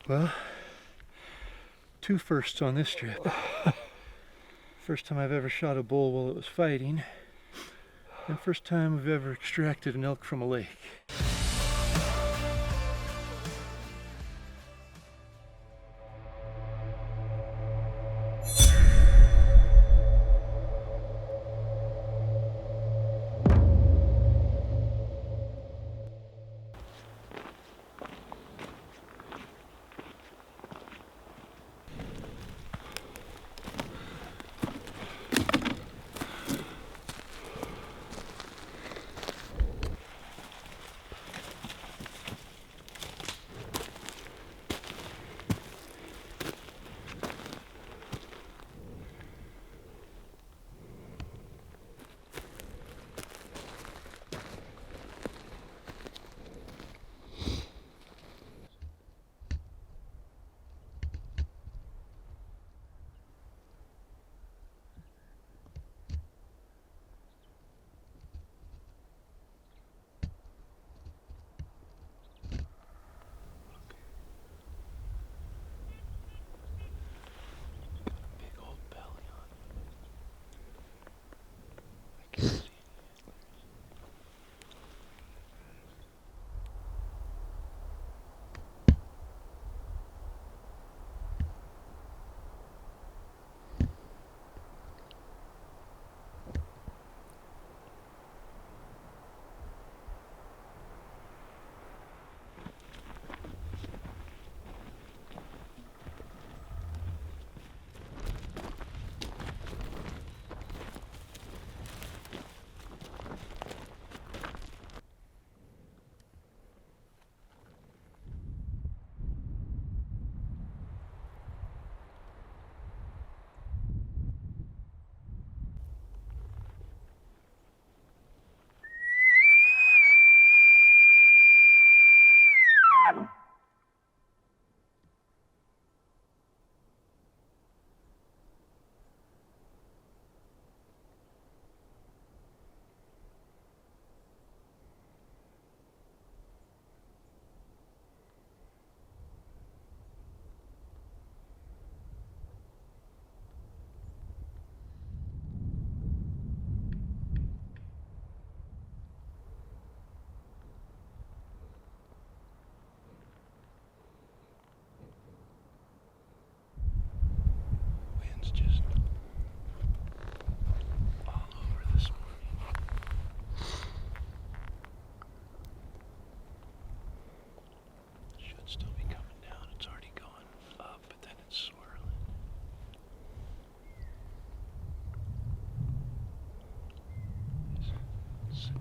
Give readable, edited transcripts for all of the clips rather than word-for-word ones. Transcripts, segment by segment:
Well, two firsts on this trip. First time I've ever shot a bull while it was fighting, and first time we've ever extracted an elk from a lake.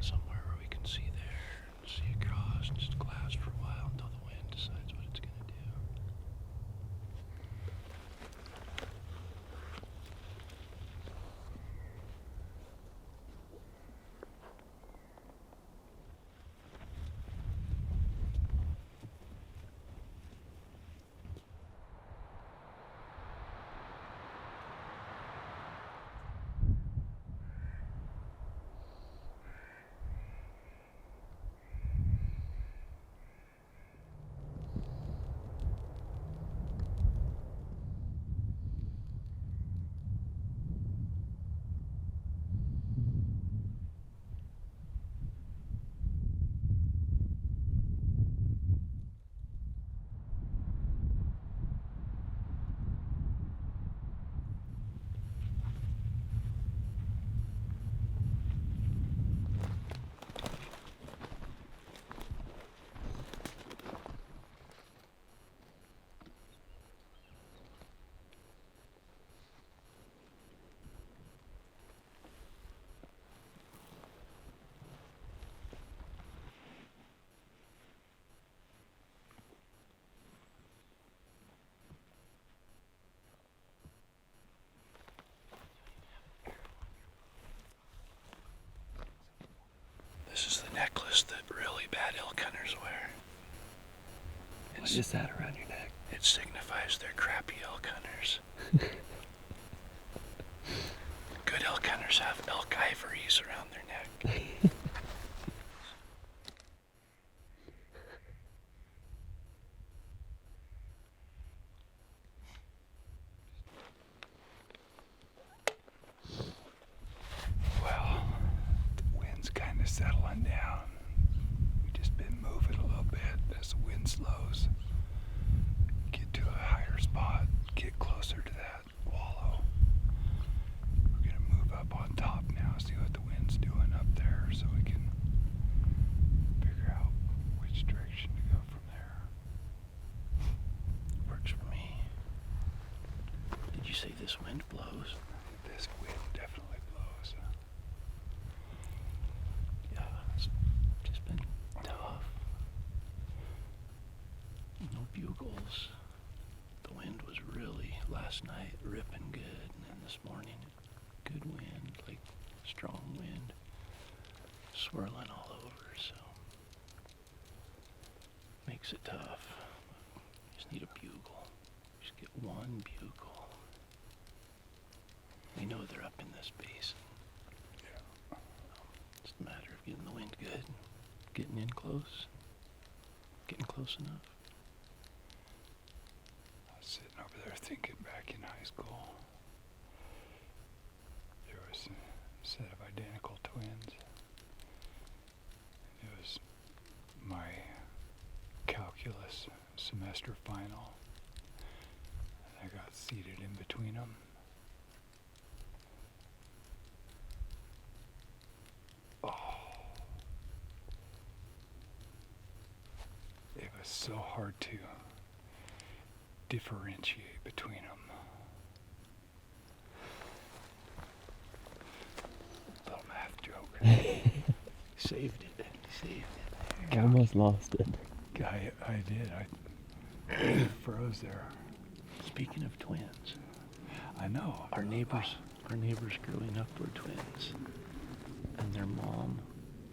Somewhere where we can see there, see across, and just glass for a while until the wind decides what it's going to do. This is the necklace that really bad elk hunters wear. What is that around your neck? It signifies they're crappy elk hunters. Good elk hunters have elk ivories around their neck. of settling down. We've just been moving a little bit as the wind slows. Get to a higher spot, get closer to that wallow. We're gonna move up on top now, see what the wind's doing up there so we can figure out which direction to go from there. Works for me. Did you say this wind blows? This wind definitely blows. Yeah, it's just been tough. No bugles. The wind was really, last night, ripping good, and then this morning, good wind, like strong wind, swirling all over, so makes it tough. Just need a bugle. Just get one bugle. We know they're up in this basin. Yeah. It's a matter of getting the wind good, getting in close, getting close enough. I was sitting over there thinking back in high school. There was a set of identical twins. It was my calculus semester final. And I got seated in between them. Oh. It was so hard to differentiate between them. Little math joke. Saved it. Saved it. I almost lost it. I did. I froze there. Speaking of twins, I know. our neighbors growing up were twins, and their mom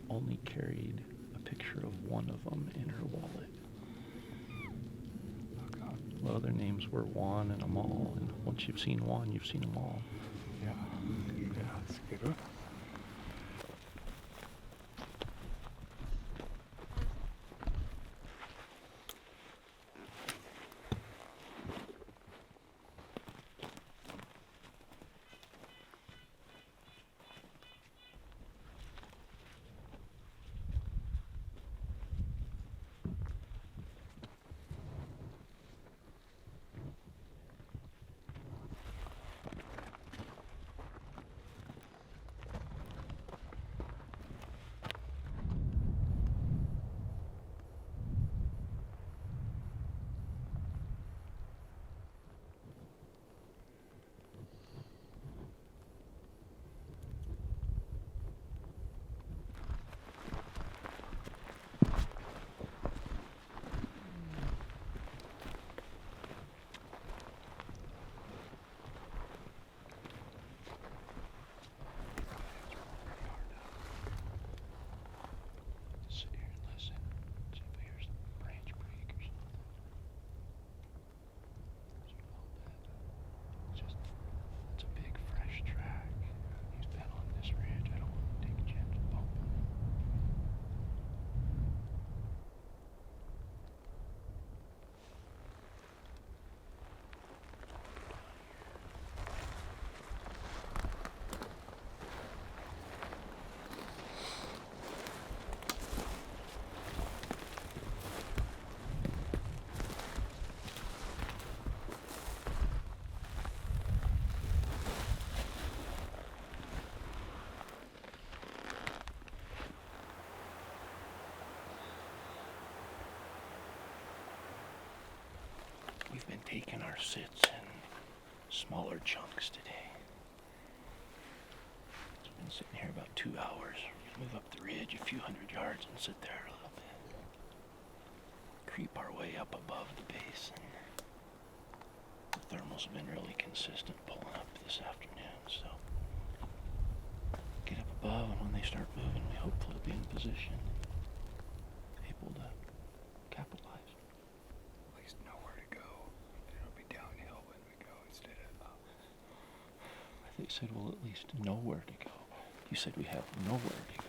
only carried a picture of one of them in her wallet. Oh God. Well, their names were Juan and Amal, and once you've seen Juan, you've seen them all. Yeah. Yeah, that's a good one. Sit here and listen. See if we hear some branch break or something. There's a little bit. It's a big fresh track. He's been on this ranch. I don't want to take a chance of bumping him. We've been taking our sits in smaller chunks today. It's been sitting here about 2 hours. Move up the ridge a few hundred yards and sit there a little bit. Creep our way up above the base, and the thermals have been really consistent pulling up this afternoon, so get up above, and when they start moving, we hopefully be in position, able to capitalize. At least know where to go. It'll be downhill when we go instead of up. I think you said we'll at least know where to go. You said we have nowhere to go.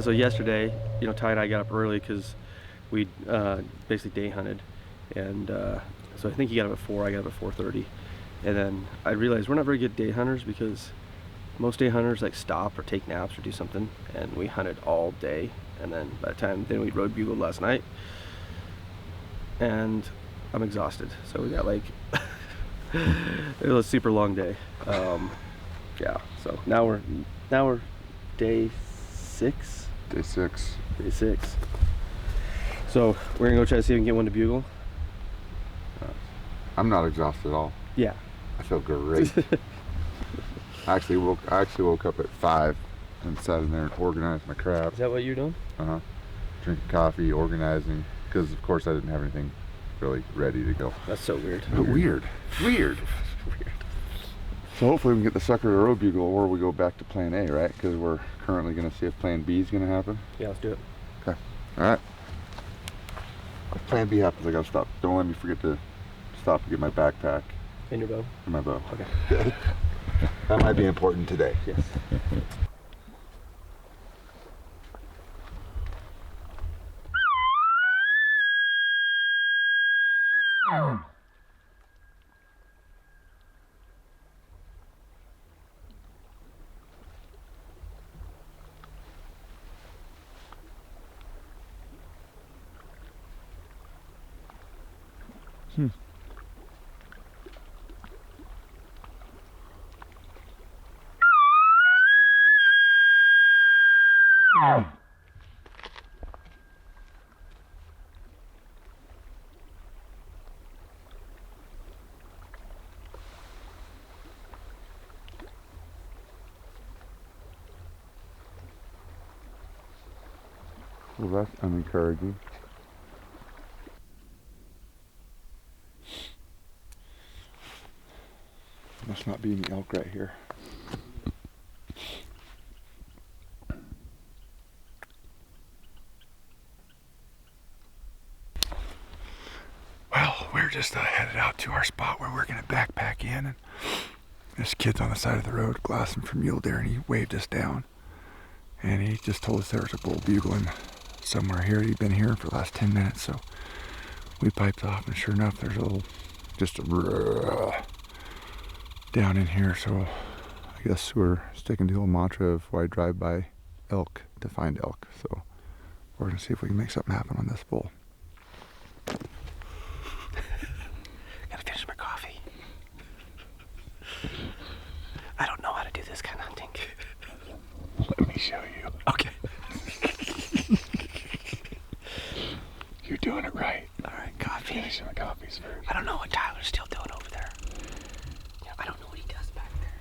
so yesterday, you know, Ty and I got up early because we basically day hunted, and so I think he got up at 4, I got up at 4:30, and then I realized we're not very good day hunters because most day hunters like stop or take naps or do something, and we hunted all day, and then by the time then we road bugled last night, and I'm exhausted. So we got like it was a super long day. Yeah. So now we're day 6. Day 6. Day 6. So we're gonna go try to see if we can get one to bugle. I'm not exhausted at all. Yeah. I feel great. I actually woke up at 5 and sat in there and organized my crap. Is that what you're doing? Drinking coffee, organizing, because of course I didn't have anything really ready to go. That's so weird. But weird. So hopefully we can get the sucker to road bugle, or we go back to plan A, right? Because we're currently going to see if plan B is going to happen. Yeah, let's do it. Okay. All right. If plan B happens, I got to stop. Don't let me forget to stop and get my backpack And your bow? and my bow. Okay. That might be important today. Yes. Well, that's unencouraging. Must not be any elk right here. Well, we're just headed out to our spot where we're going to backpack in. And this kid's on the side of the road glassing for mule deer, and he waved us down. And he just told us there was a bull bugling somewhere here. He'd been here for the last 10 minutes, so we piped off, and sure enough, there's just a down in here. So I guess we're sticking to the old mantra of why drive by elk to find elk. So we're gonna see if we can make something happen on this bull. Gotta finish my coffee. I don't know how to do this kind of hunting. Let me show you. Okay. You're doing it right. All right, coffee. Finishing the coffees first. I don't know what Tyler's still doing over there. Yeah, I don't know what he does back there.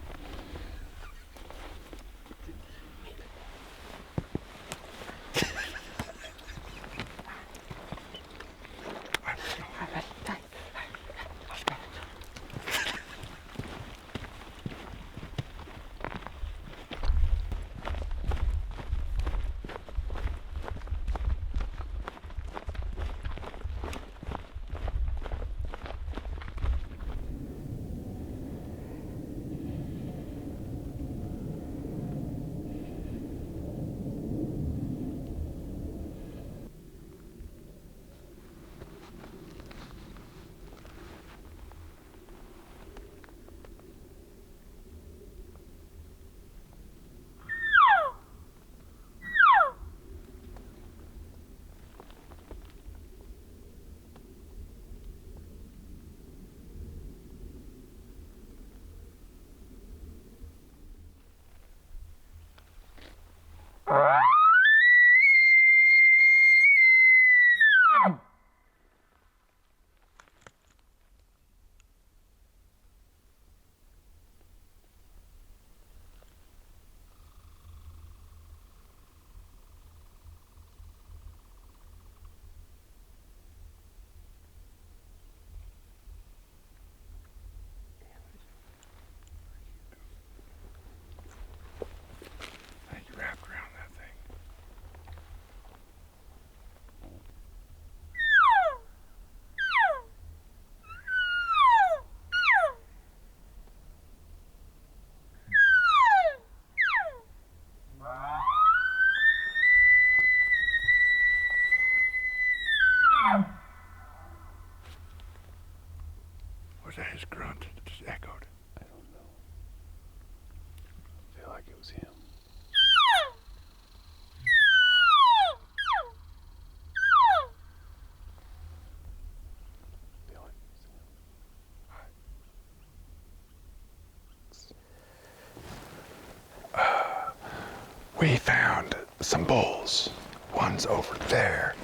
we found some bulls. One's over there,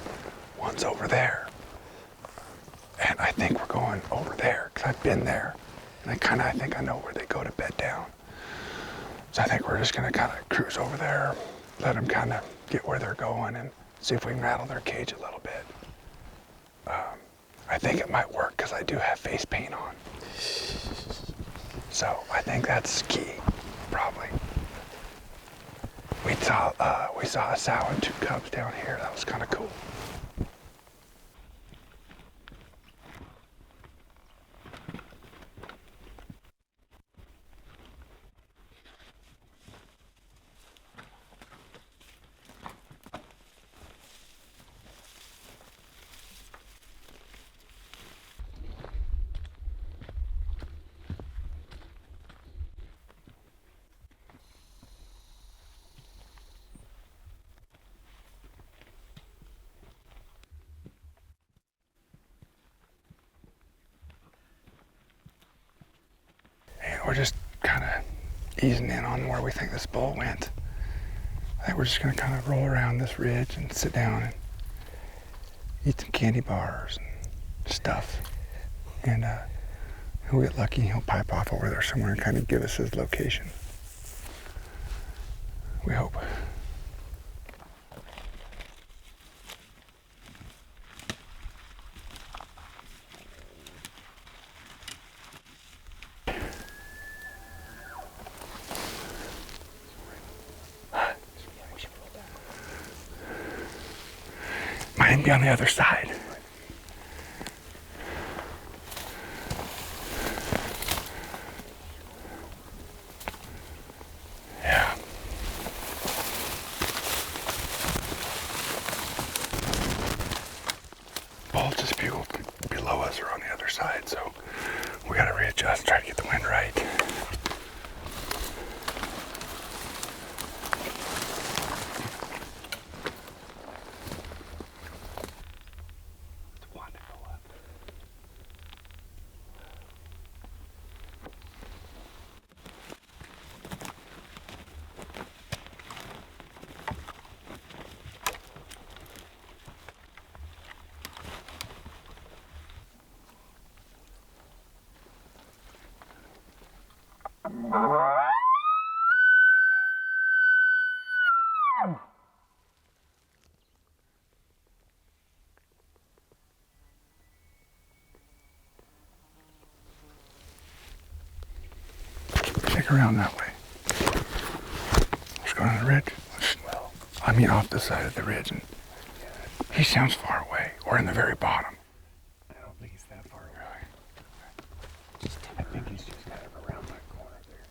one's over there. And I think we're going over there, because I've been there. And I think I know where they go to bed down. So I think we're just gonna kind of cruise over there, let them kind of get where they're going and see if we can rattle their cage a little bit. I think it might work because I do have face paint on. So I think that's key, probably. We saw a sow and 2 cubs down here. That was kind of cool. We're just kind of easing in on where we think this bull went. I think we're just gonna kind of roll around this ridge and sit down and eat some candy bars and stuff. And if we get lucky, he'll pipe off over there somewhere and kind of give us his location. We hope. Might be on the other side. Yeah. Bulls just bugled below us or on the other side, so we gotta readjust, try to get the wind right. Take around that way. Let's go down the ridge. I mean off the side of the ridge, and he sounds far away, or in the very bottom. I don't think he's that far away. I think he's just kind of around that corner there.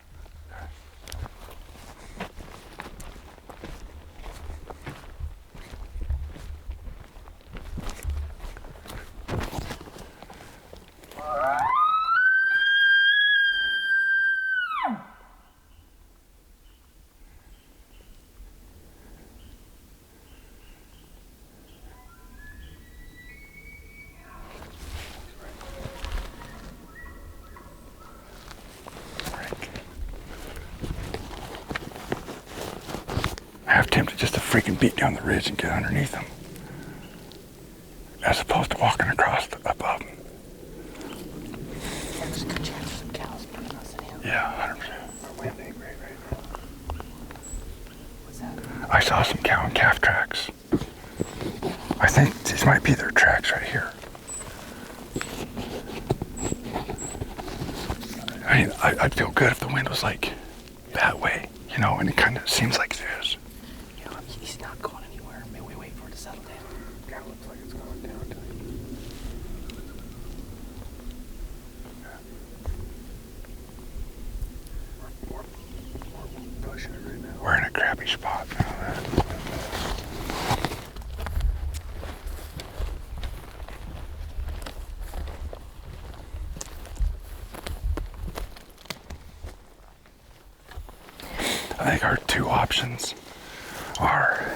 Half tempted just to freaking beat down the ridge and get underneath them, as opposed to walking across above them. Yeah, there's a good chance some cows putting us in him. Yeah, 100%. Our wind ain't great right now. What's that? I saw some cow and calf tracks. I think these might be their tracks right here. I mean, I'd feel good if the wind was like that way, you know, and it kind of seems like this. You know, he's not going anywhere. Maybe we wait for it to settle down. Yeah, it looks like it's going down to We're pushing it right now. We're in a crappy spot now. I think our two options are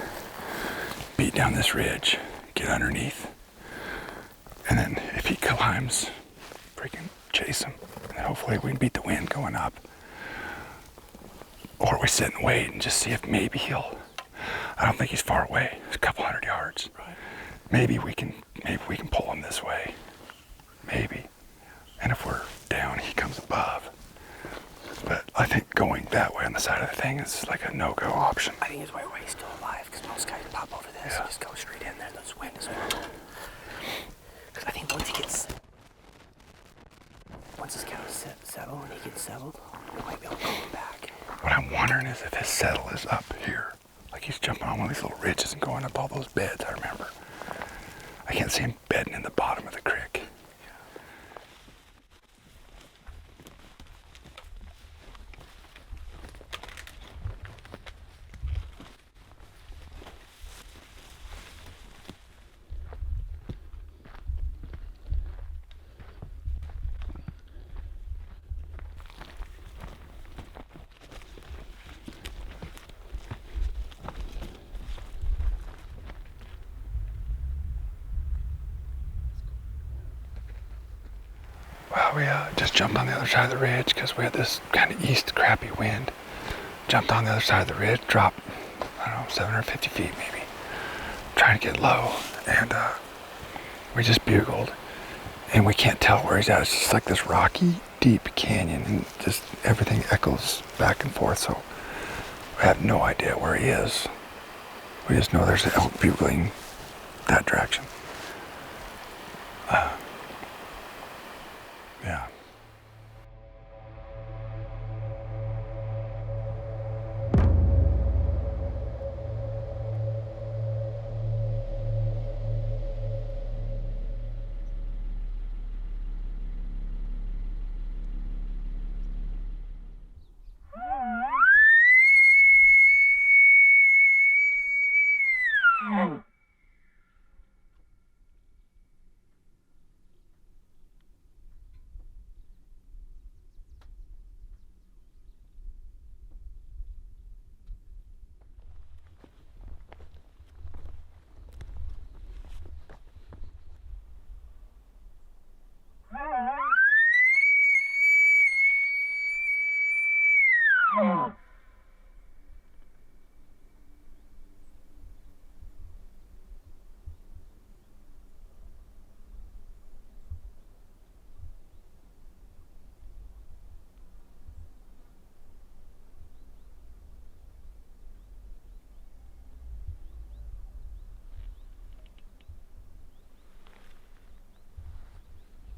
beat down this ridge, get underneath, and then if he climbs, freaking chase him, and hopefully we can beat the wind going up. Or we sit and wait and just see if maybe he'll I don't think he's far away. It's a couple hundred yards. Right. Maybe we can pull him this way. Maybe. And if we're down, he comes above. But I think going that way on the side of the thing is like a no-go option. I think it's way he's still alive, because most guys pop over this and just go straight in there. This wind is going. Because I think once his cow is settled and he gets settled, we might be able to pull him back. What I'm wondering is if his settle is up here. Like he's jumping on one of these little ridges and going up all those beds, I remember. I can't see him bedding in the bottom of the creek. Well, we just jumped on the other side of the ridge because we had this kind of east crappy wind. Jumped on the other side of the ridge, dropped, I don't know, 750 feet maybe. Trying to get low, and we just bugled. And we can't tell where he's at. It's just like this rocky, deep canyon, and just everything echoes back and forth, so we have no idea where he is. We just know there's an elk bugling that direction. Yeah.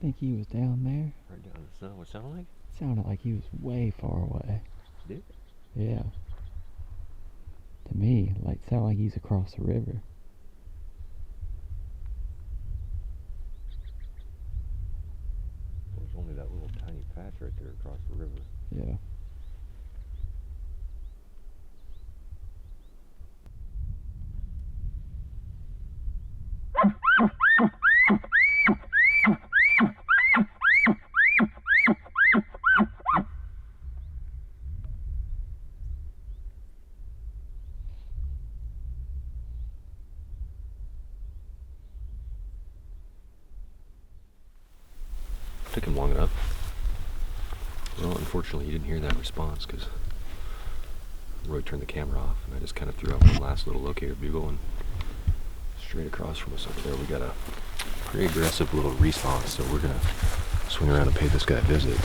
Think he was down there? Right down the sun. What it sound like? Sounded like he was way far away. Did? Yeah. To me, like sounded like he's across the river. There's only that little tiny patch right there across the river. Yeah. Took him long enough. Well, unfortunately, he didn't hear that response because Roy turned the camera off, and I just kind of threw out one last little locator bugle, and straight across from us over there, we got a pretty aggressive little response. So we're gonna swing around and pay this guy a visit.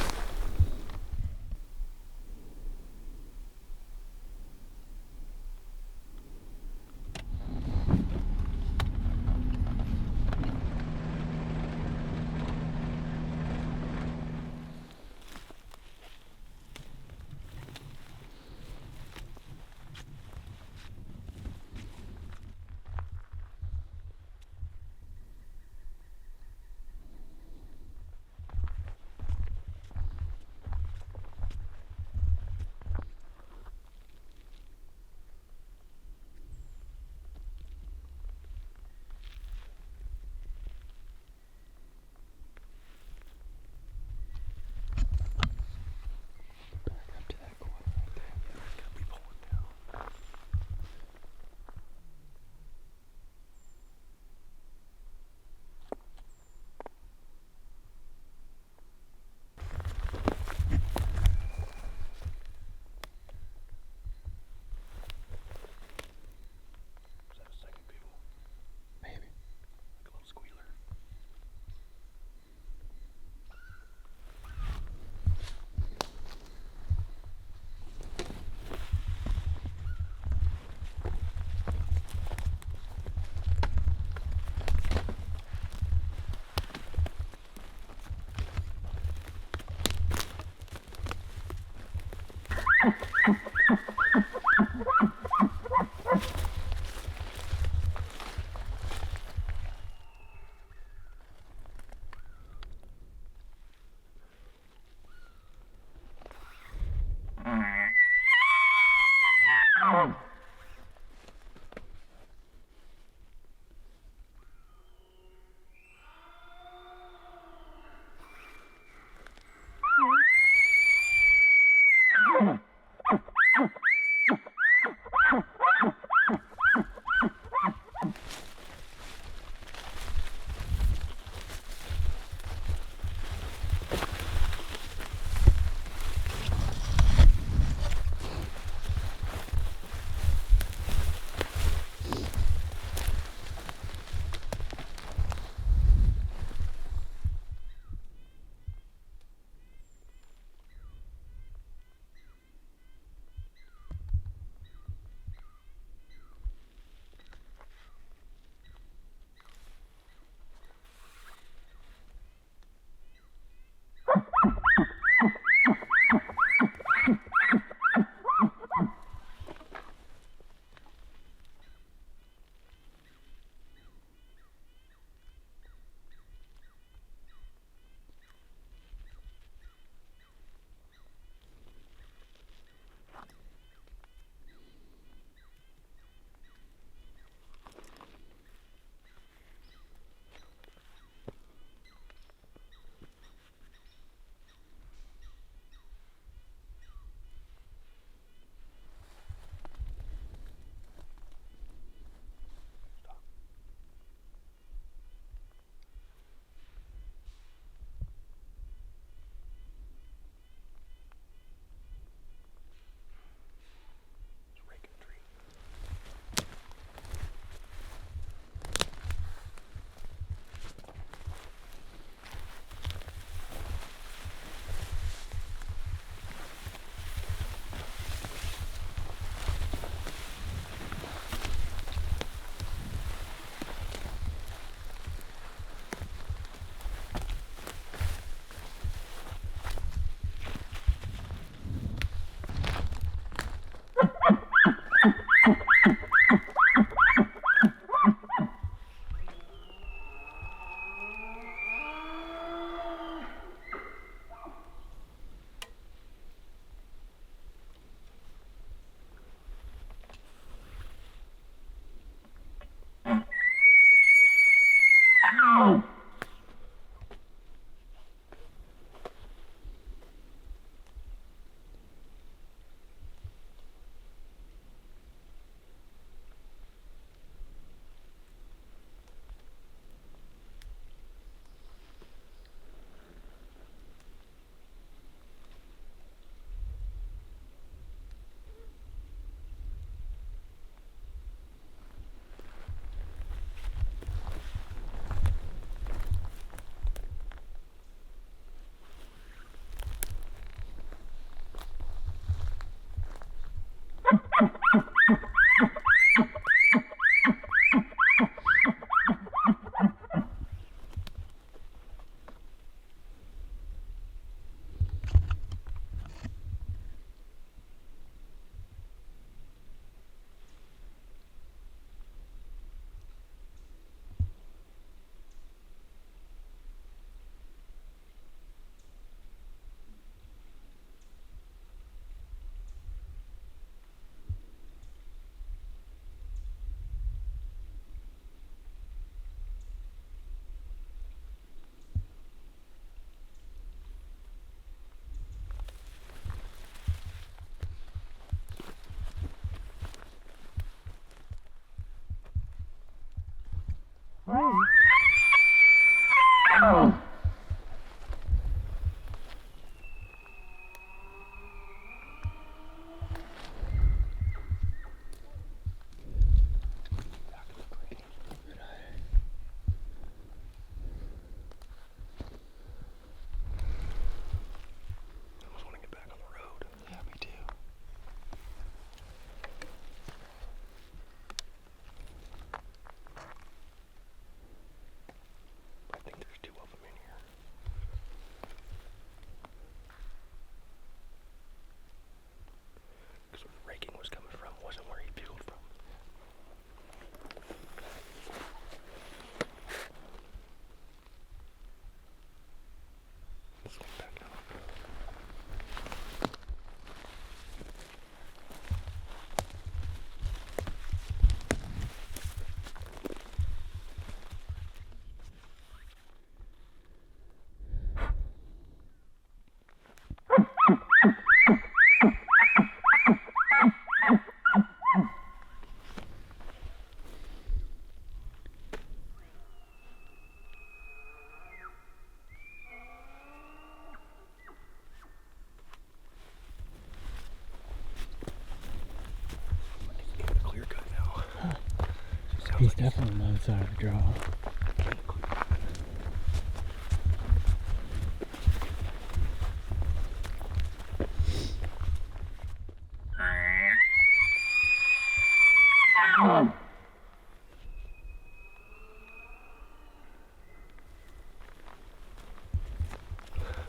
He's definitely on the other side of the draw.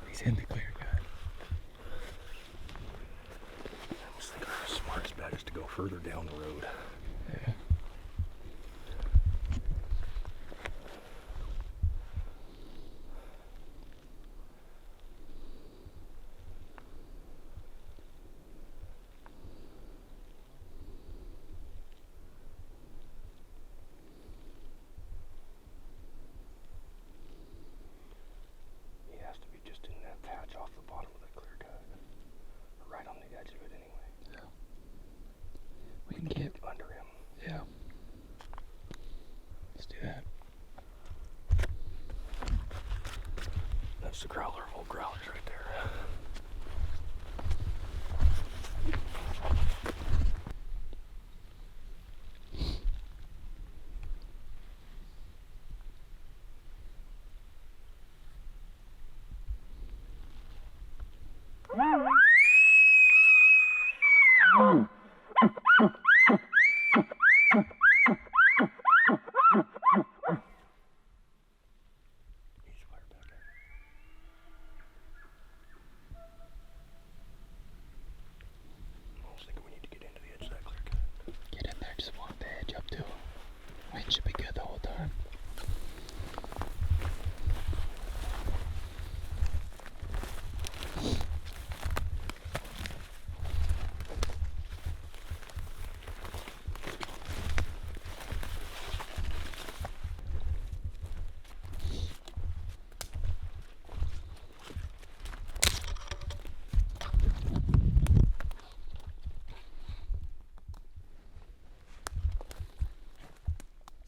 He's in the clear cut. I was thinking our smartest bet is to go further down the road. Yeah. He has to be just in that patch off the bottom of the clear cut. Or right on the edge of it anyway. We can get. Under him. Yeah. Let's do that. That's the growler of old growlers right there. He's fired back at me. I was thinking we need to get into the edge of that clear cut. Get in there, just walk the edge up to him. Wind should be good the whole time.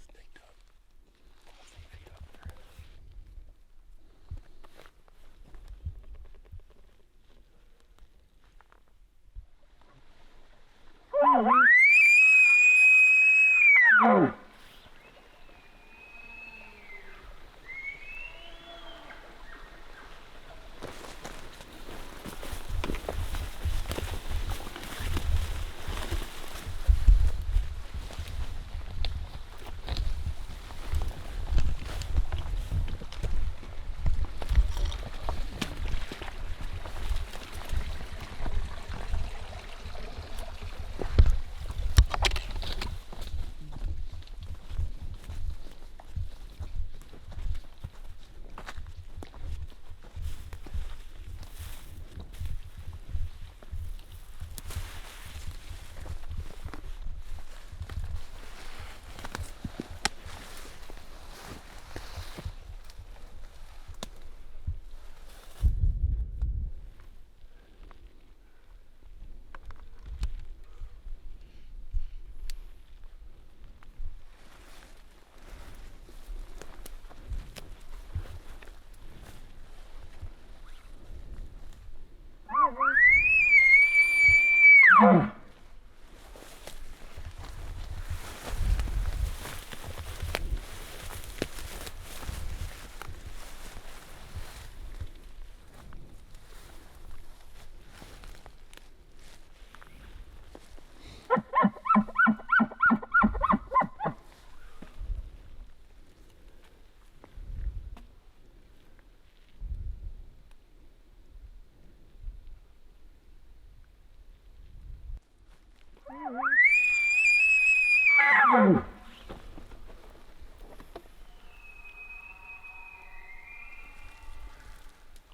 Staked up. 8 feet up there.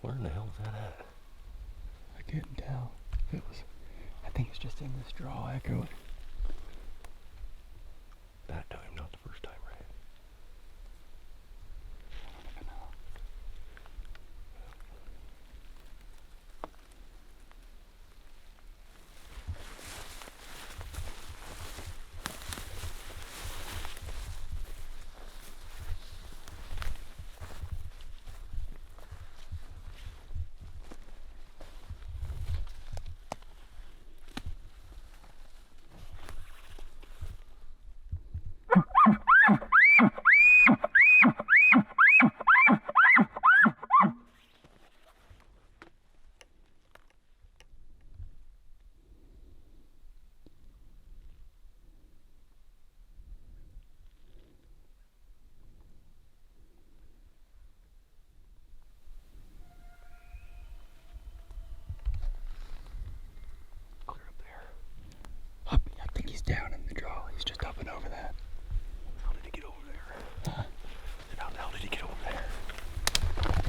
Where in the hell is that at? I couldn't tell if it was. I think it's just in this draw echo. That time, not the first time, right?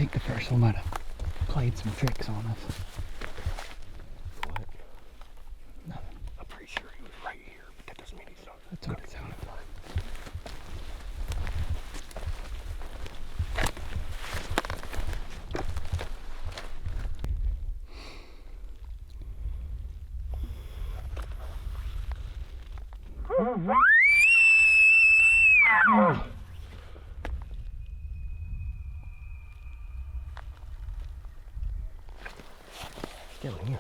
think the first one might have played some tricks on us. What? Nothing. I'm pretty sure he was right here, but that doesn't mean he's not. That's what it sounded like. Still in here.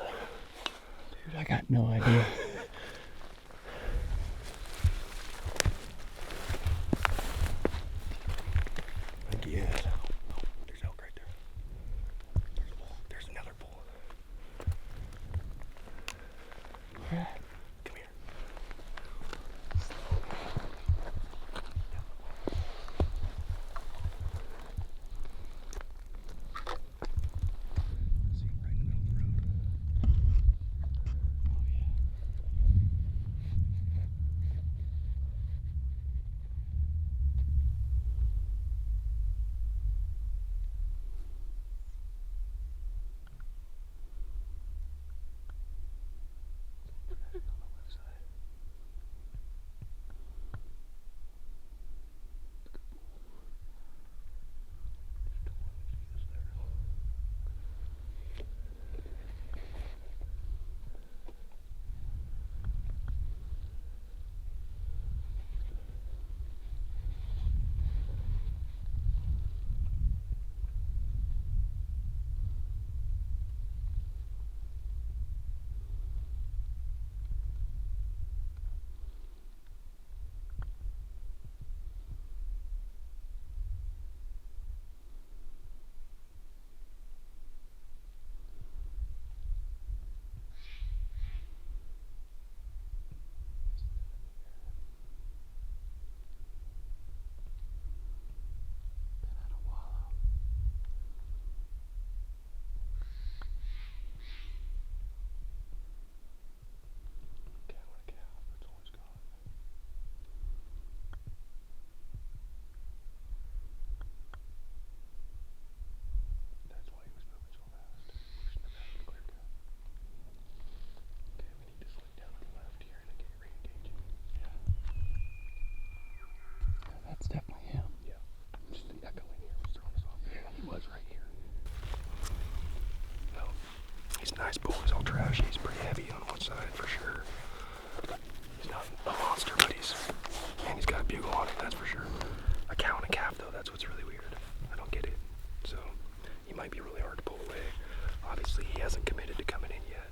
Dude, I got no idea. I think he is. There's elk right there. There's a bull. There's another bull. Yeah. Come here. See him right in the middle of the road. That's definitely him. Just an echo in here was throwing us off. Yeah, he was right here. No, he's a nice bull. He's all trashy. He's pretty heavy on one side for sure. He's not a monster, but he's got a bugle on him, that's for sure. A cow and a calf, though, that's what's really weird. I don't get it. So he might be really hard to pull away. Obviously, he hasn't committed to coming in yet.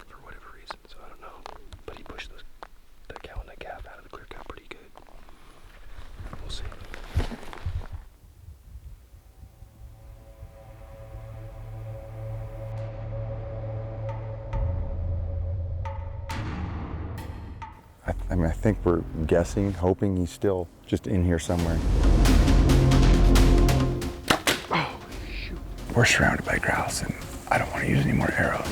For whatever reason, so I don't know. But he pushed the cow and the calf out of the clear cut pretty good. We'll see. I mean, I think we're guessing, hoping he's still just in here somewhere. Oh, shoot. We're surrounded by grouse, and I don't want to use any more arrows.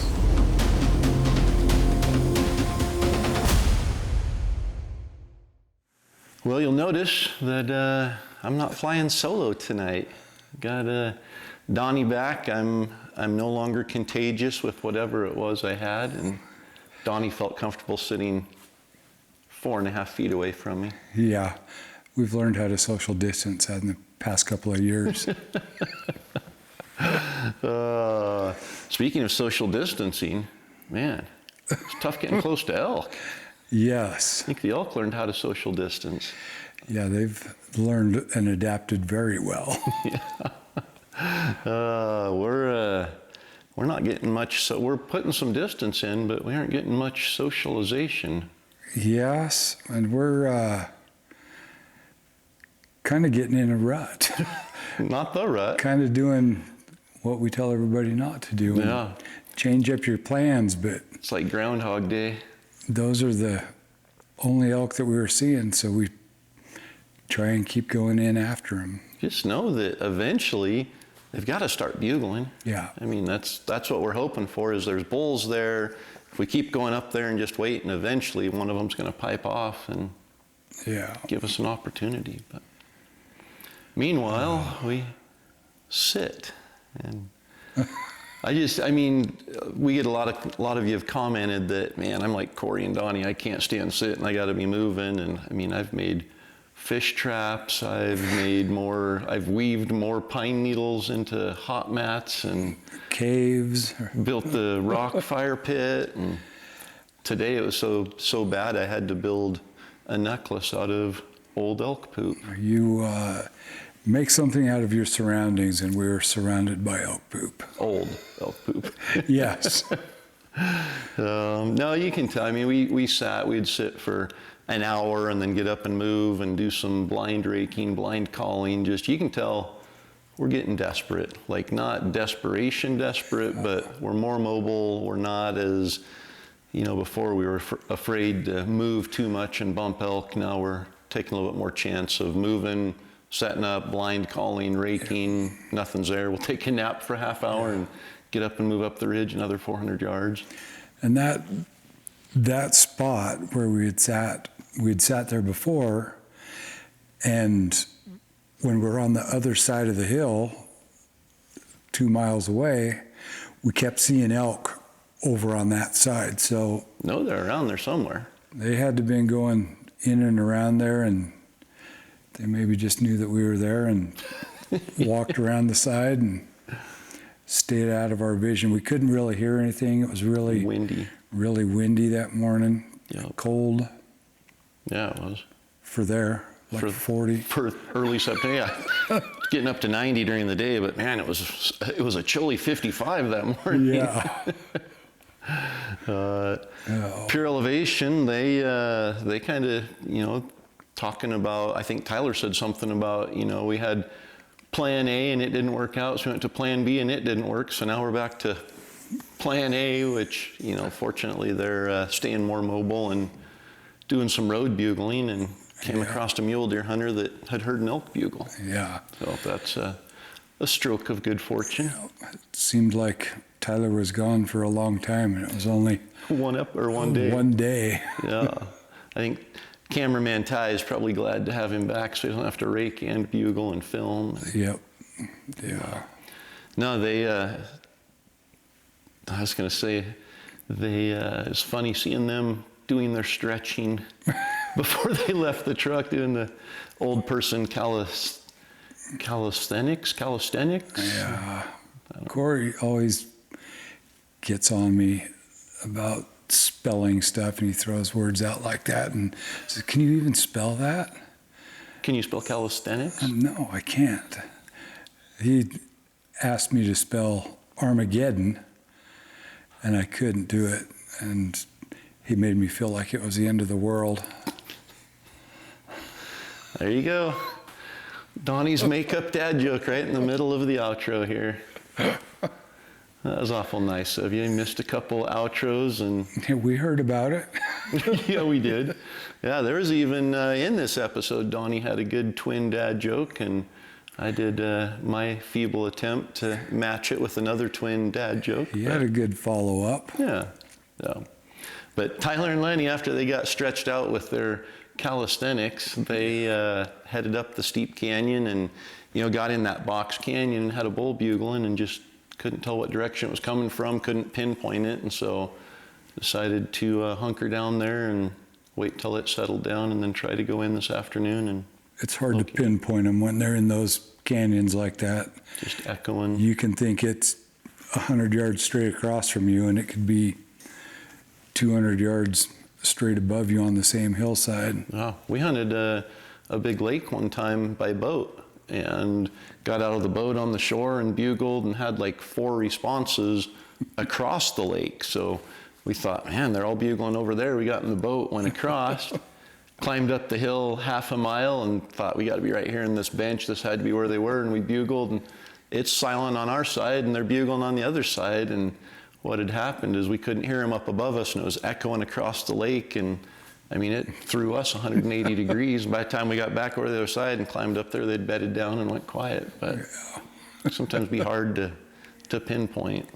Well, you'll notice that I'm not flying solo tonight. Got Donnie back. I'm no longer contagious with whatever it was I had, and Donnie felt comfortable sitting 4.5 feet away from me. Yeah, we've learned how to social distance in the past couple of years. Speaking of social distancing, man, it's tough getting close to elk. Yes. I think the elk learned how to social distance. Yeah, they've learned and adapted very well. We're not getting much, so we're putting some distance in, but we aren't getting much socialization. Yes, and we're kind of getting in a rut. Not the rut. Kind of doing what we tell everybody not to do. Yeah. Change up your plans, but It's like Groundhog Day. those are the only elk that we were seeing, so we try and keep going in after them. Just know that eventually they've got to start bugling. Yeah. I mean, that's what we're hoping for, is there's bulls there. If we keep going up there and just wait, and eventually one of them's going to pipe off and Yeah. give us an opportunity. But Meanwhile, we sit, and I mean, we get a lot of you have commented that, man, I'm like Cory and Donnie, I can't stand sitting, I got to be moving. And I mean, I've made fish traps, I've weaved more pine needles into hot mats and Caves. built the rock fire pit. And today it was so bad I had to build a necklace out of old elk poop. You make something out of your surroundings, and we were surrounded by elk poop. Old elk poop. Yes. No, you can tell. I mean, we'd sit for an hour and then get up and move and do some blind raking, blind calling. Just, you can tell we're getting desperate. Like, not desperation desperate, but we're more mobile. We're not as, before we were afraid to move too much and bump elk. Now we're taking a little bit more chance of moving, setting up, blind calling, raking. Nothing's there. We'll take a nap for a half hour and get up and move up the ridge another 400 yards. And that spot where we'd sat there before, and when we're on the other side of the hill, 2 miles away, we kept seeing elk over on that side. So no, they're around there somewhere. They had to have been going in and around there, and they maybe just knew that we were there and walked around the side and stayed out of our vision. We couldn't really hear anything. It was really windy that morning. Yep. Cold. Yeah, it was. For there, like 40. For early September, yeah. Getting up to 90 during the day, but man, it was a chilly 55 that morning. Yeah. Pure Elevation, they kind of, talking about, I think Tyler said something about, we had plan A and it didn't work out, so we went to plan B and it didn't work, so now we're back to plan A, which, fortunately they're staying more mobile and doing some road bugling, and came across a mule deer hunter that had heard an elk bugle. Yeah. So that's a stroke of good fortune. It seemed like Tyler was gone for a long time, and it was only one day. One day. Yeah. I think cameraman Ty is probably glad to have him back, so he doesn't have to rake and bugle and film. Yep. Yeah. No, I was going to say, it's funny seeing them doing their stretching before they left the truck, doing the old person calisthenics. Yeah. Cory always gets on me about spelling stuff, and he throws words out like that and says, "Can you even spell that?" Can you spell calisthenics? No, I can't. He asked me to spell Armageddon, and I couldn't do it, and he made me feel like it was the end of the world. There you go. Donnie's makeup dad joke right in the middle of the outro here. That was awful nice of you. You missed a couple outros, and we heard about it. Yeah, we did. Yeah, there was even in this episode, Donnie had a good twin dad joke, and I did my feeble attempt to match it with another twin dad joke. He had a good follow-up. Yeah. So, but Tyler and Lenny, after they got stretched out with their calisthenics, they headed up the steep canyon and, got in that box canyon and had a bull bugling and just couldn't tell what direction it was coming from, couldn't pinpoint it, and so decided to hunker down there and wait till it settled down and then try to go in this afternoon. And it's hard to pinpoint them when they're in those canyons like that. Just echoing. You can think it's 100 yards straight across from you, and it could be 200 yards straight above you on the same hillside. Oh, we hunted a big lake one time by boat and got out of the boat on the shore and bugled and had like 4 responses across the lake. So we thought, man, they're all bugling over there. We got in the boat, went across, climbed up the hill half a mile and thought we got to be right here in this bench. This had to be where they were. And we bugled, and it's silent on our side and they're bugling on the other side. And what had happened is we couldn't hear them up above us, and it was echoing across the lake. And I mean, it threw us 180 degrees. By the time we got back over the other side and climbed up there, they'd bedded down and went quiet. But sometimes be hard to pinpoint.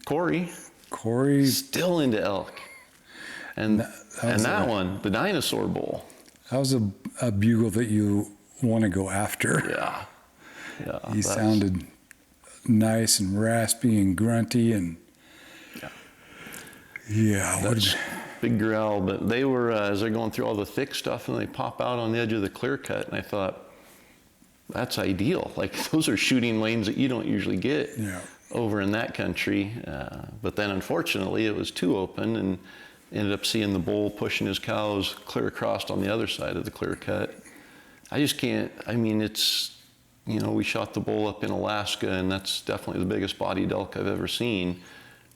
Cory still into elk. And that one, the dinosaur bull. How's a bugle that you want to go after? Yeah. He sounded nice and raspy and grunty and That's big growl, but they were, as they're going through all the thick stuff, and they pop out on the edge of the clear cut, and I thought, that's ideal. Like, those are shooting lanes that you don't usually get over in that country. But then, unfortunately, it was too open, and ended up seeing the bull pushing his cows clear across on the other side of the clear cut. I just can't, I mean, it's, you know, we shot the bull up in Alaska, and that's definitely the biggest bodied elk I've ever seen.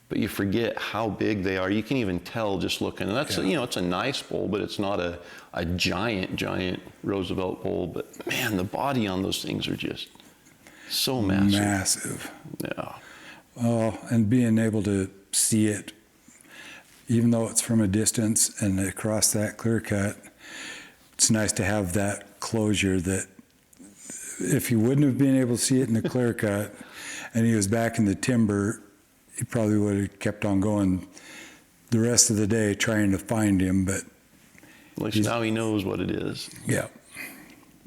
But you forget how big they are. You can even tell just looking. And that's, you know, it's a nice bull, but it's not a giant Roosevelt bull. But man, the body on those things are just so massive. Yeah. Oh, and being able to see it, even though it's from a distance and across that clear cut, it's nice to have that closure that if you wouldn't have been able to see it in the clear cut and he was back in the timber, he probably would have kept on going the rest of the day trying to find him, but at least now he knows what it is. Yeah.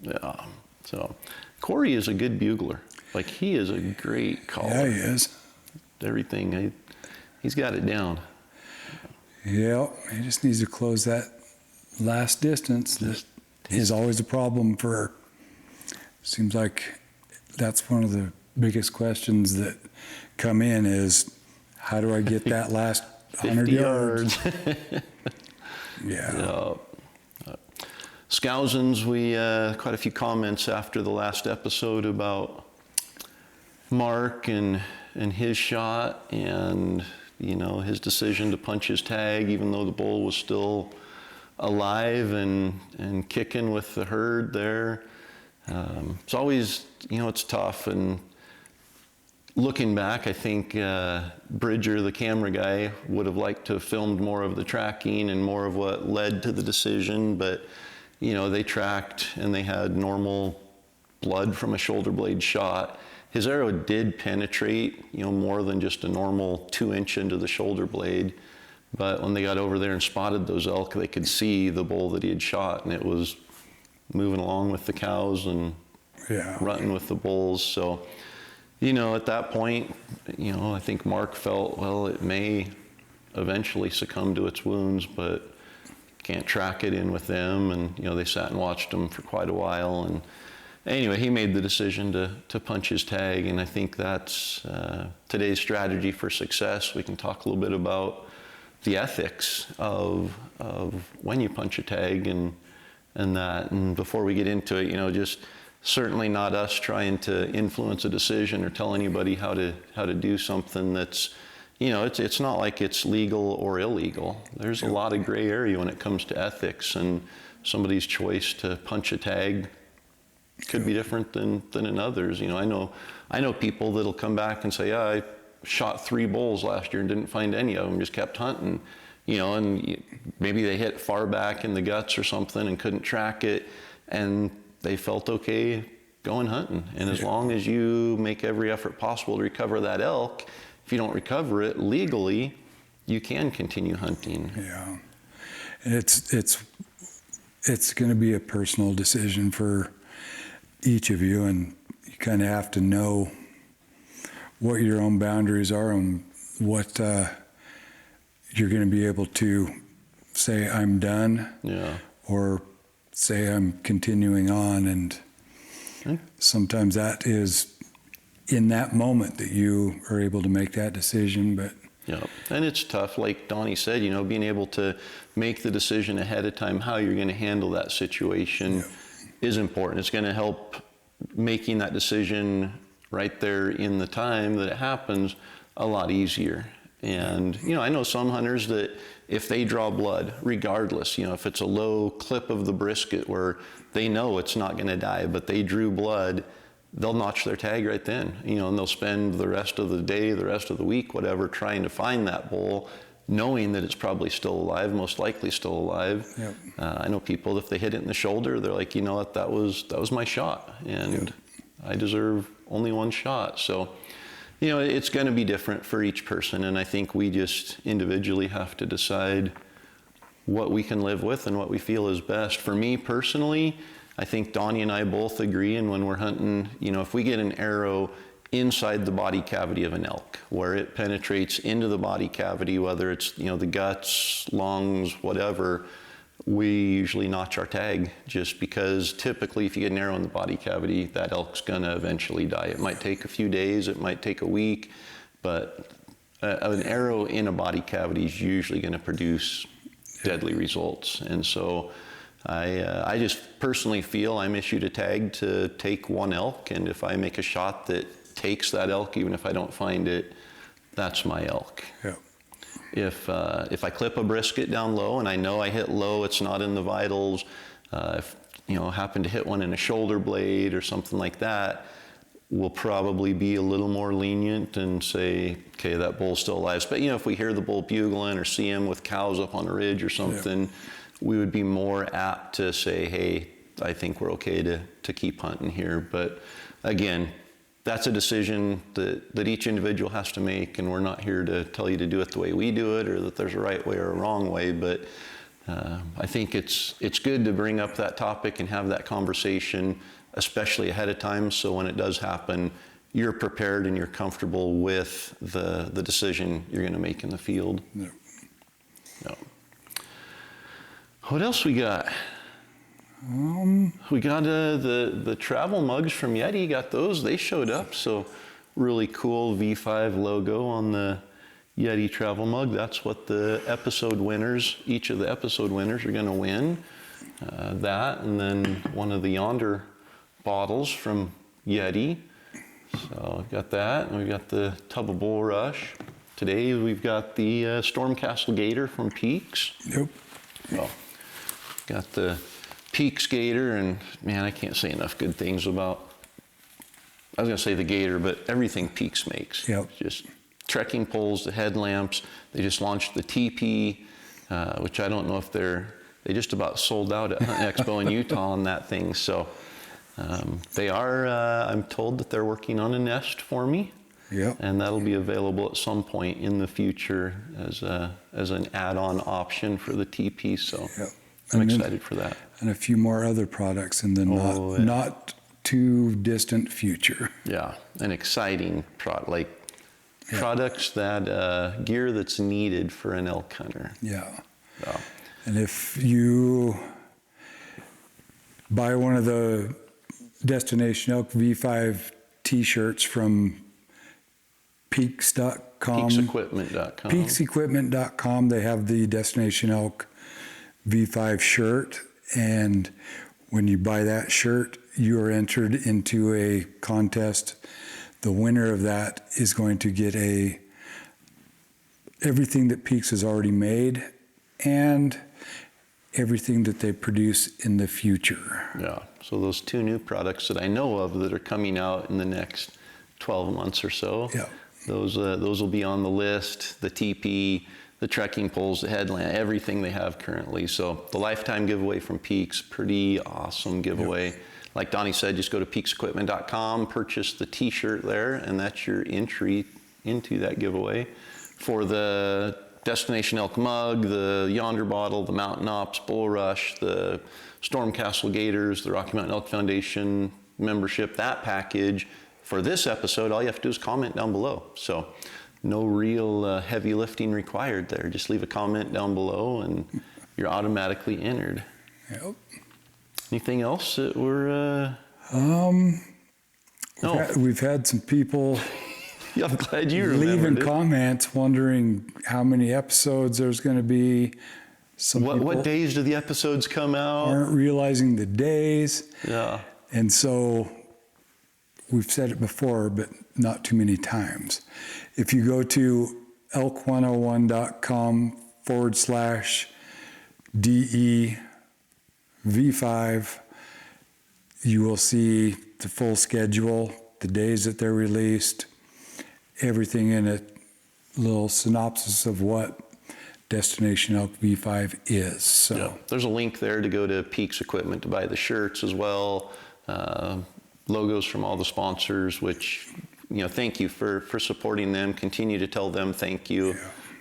Yeah. So Cory is a good bugler. Like, he is a great caller. Yeah, he is. Everything, he's got it down. Yeah, he just needs to close that last distance. That is always a problem for, seems like that's one of the biggest questions that come in is, how do I get that last 100 yards? Yeah. SKOUSENs, we quite a few comments after the last episode about Mark and his shot, and you know, his decision to punch his tag even though the bull was still alive and kicking with the herd there. It's always, you know, it's tough. And looking back, I think Bridger, the camera guy, would have liked to have filmed more of the tracking and more of what led to the decision. But, you know, they tracked and they had normal blood from a shoulder blade shot. His arrow did penetrate, you know, more than just a normal 2-inch into the shoulder blade. But when they got over there and spotted those elk, they could see the bull that he had shot, and it was moving along with the cows and running with the bulls. So, you know, at that point, you know, I think Mark felt, well, it may eventually succumb to its wounds, but can't track it in with them. And, you know, they sat and watched him for quite a while. And anyway, he made the decision to punch his tag. And I think that's today's strategy for success. We can talk a little bit about the ethics of when you punch a tag and that. And before we get into it, you know, just certainly not us trying to influence a decision or tell anybody how to do something that's, you know, it's not like it's legal or illegal. There's a lot of gray area when it comes to ethics, and somebody's choice to punch a tag could be different than in others. You know, I know people that'll come back and say, yeah, I shot 3 bulls last year and didn't find any of them, just kept hunting, you know, and maybe they hit far back in the guts or something and couldn't track it, and they felt okay going hunting. And as long as you make every effort possible to recover that elk, if you don't recover it legally, you can continue hunting. Yeah. And it's going to be a personal decision for each of you, and you kind of have to know what your own boundaries are and what you're going to be able to say, I'm done, or say I'm continuing on. And sometimes that is in that moment that you are able to make that decision. But yeah, and it's tough, like Donnie said, you know, being able to make the decision ahead of time how you're going to handle that situation is important. It's going to help making that decision right there in the time that it happens a lot easier. And, you know, I know some hunters that if they draw blood, regardless, you know, if it's a low clip of the brisket where they know it's not going to die, but they drew blood, they'll notch their tag right then, you know, and they'll spend the rest of the day, the rest of the week, whatever, trying to find that bull, knowing that it's probably still alive, most likely still alive. Yep. I know people, if they hit it in the shoulder, they're like, you know what, that was my shot, and I deserve only one shot. So, you know, it's going to be different for each person, and I think we just individually have to decide what we can live with and what we feel is best. For me personally, I think Donnie and I both agree, and when we're hunting, you know, if we get an arrow inside the body cavity of an elk, where it penetrates into the body cavity, whether it's, you know, the guts, lungs, whatever, we usually notch our tag, just because typically if you get an arrow in the body cavity, that elk's gonna eventually die. It might take a few days, it might take a week, but an arrow in a body cavity is usually gonna produce deadly results. And so I just personally feel I'm issued a tag to take one elk, and if I make a shot that takes that elk, even if I don't find it, that's my elk. Yeah. If I clip a brisket down low and I know I hit low, it's not in the vitals, if you know, happen to hit one in a shoulder blade or something like that, we'll probably be a little more lenient and say, okay, that bull's still alive. But you know, if we hear the bull bugling or see him with cows up on a ridge or something, we would be more apt to say, hey, I think we're okay to keep hunting here. But again, that's a decision that each individual has to make, and we're not here to tell you to do it the way we do it or that there's a right way or a wrong way. But I think it's good to bring up that topic and have that conversation, especially ahead of time, so when it does happen, you're prepared and you're comfortable with the decision you're going to make in the field. Yeah. No. What else we got? We got the travel mugs from Yeti. Got those. They showed up. So really cool V5 logo on the Yeti travel mug. That's what the episode winners, each of the episode winners are going to win. That, and then one of the Yonder bottles from Yeti. So we've got that, and we've got the Tub of Bull Rush. Today we've got the Stormcastle Gator from Peaks. Yep. So got the Peaks Gator, and man, I can't say enough good things about, I was gonna say the Gator, but everything Peaks makes. Yep. Just trekking poles, the headlamps. They just launched the TP, which I don't know if they just about sold out at Hunt Expo in Utah on that thing. So they are, I'm told that they're working on a nest for me. Yep. And that'll be available at some point in the future as an add-on option for the TP. So Yep. I'm And then- excited for that. And a few more other products in the not too distant future. Yeah, an exciting product, products that gear that's needed for an elk hunter. Yeah. Yeah. And if you buy one of the Destination Elk V5 t-shirts from Peaks.com, Peaksequipment.com. Peaksequipment.com, they have the Destination Elk V5 shirt. And when you buy that shirt, you are entered into a contest. The winner of that is going to get everything that Peaks has already made and everything that they produce in the future. Yeah, so those two new products that I know of that are coming out in the next 12 months or so, Yeah. those will be on the list, the TP, the trekking poles, the headlamp, everything they have currently. So the lifetime giveaway from Peaks, pretty awesome giveaway. Yep. Like Donnie said, just go to peaksequipment.com, purchase the t-shirt there, and that's your entry into that giveaway. For the Destination Elk mug, the Yonder bottle, the Mountain Ops Bull Rush, the Stormcastle Gators, the Rocky Mountain Elk Foundation membership, that package, for this episode, all you have to do is comment down below. So no real heavy lifting required there. Just leave a comment down below and you're automatically entered. Yep. Anything else that we're... We've had some people Yeah, I'm glad you remembered leaving it. comments wondering how many episodes there's going to be. Some people What days do the episodes come out? aren't realizing the days. Yeah. And so we've said it before, but not too many times. If you go to elk101.com/DEV5, you will see the full schedule, the days that they're released, everything in it, little synopsis of what Destination Elk V5 is. So Yeah. There's a link there to go to Peaks Equipment to buy the shirts as well. Logos from all the sponsors, which, thank you for supporting them. Continue to tell them thank you.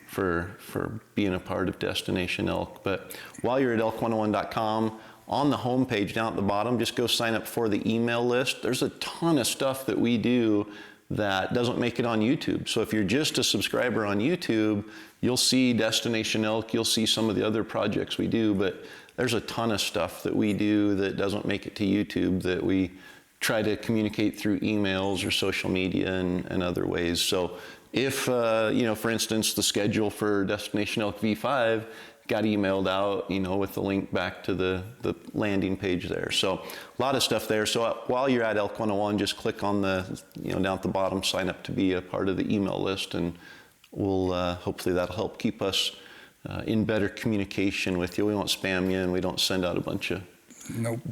for being a part of Destination Elk. But while you're at elk101.com, on the homepage down at the bottom, just go sign up for the email list. There's a ton of stuff that we do that doesn't make it on YouTube. So if you're just a subscriber on YouTube, you'll see Destination Elk, you'll see some of the other projects we do, but there's a ton of stuff that we do that doesn't make it to YouTube that we try to communicate through emails or social media and other ways. So if, for instance, the schedule for Destination Elk V5 got emailed out, with the link back to the landing page there. So a lot of stuff there. So while you're at Elk 101, just click on the, down at the bottom, sign up to be a part of the email list, and we'll, hopefully that'll help keep us in better communication with you. We won't spam you, and we don't send out a bunch of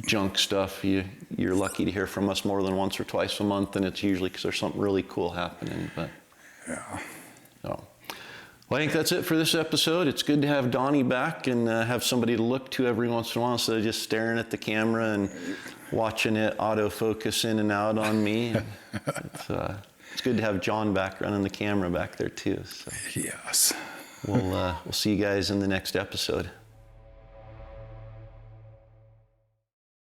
junk stuff. You're lucky to hear from us more than once or twice a month, and it's usually because there's something really cool happening. But Yeah. so, well, I think that's it for this episode. It's good to have Donnie back and have somebody to look to every once in a while instead of just staring at the camera and watching it autofocus in and out on me. It's good to have John back running the camera back there too. So Yes. we'll see you guys in the next episode.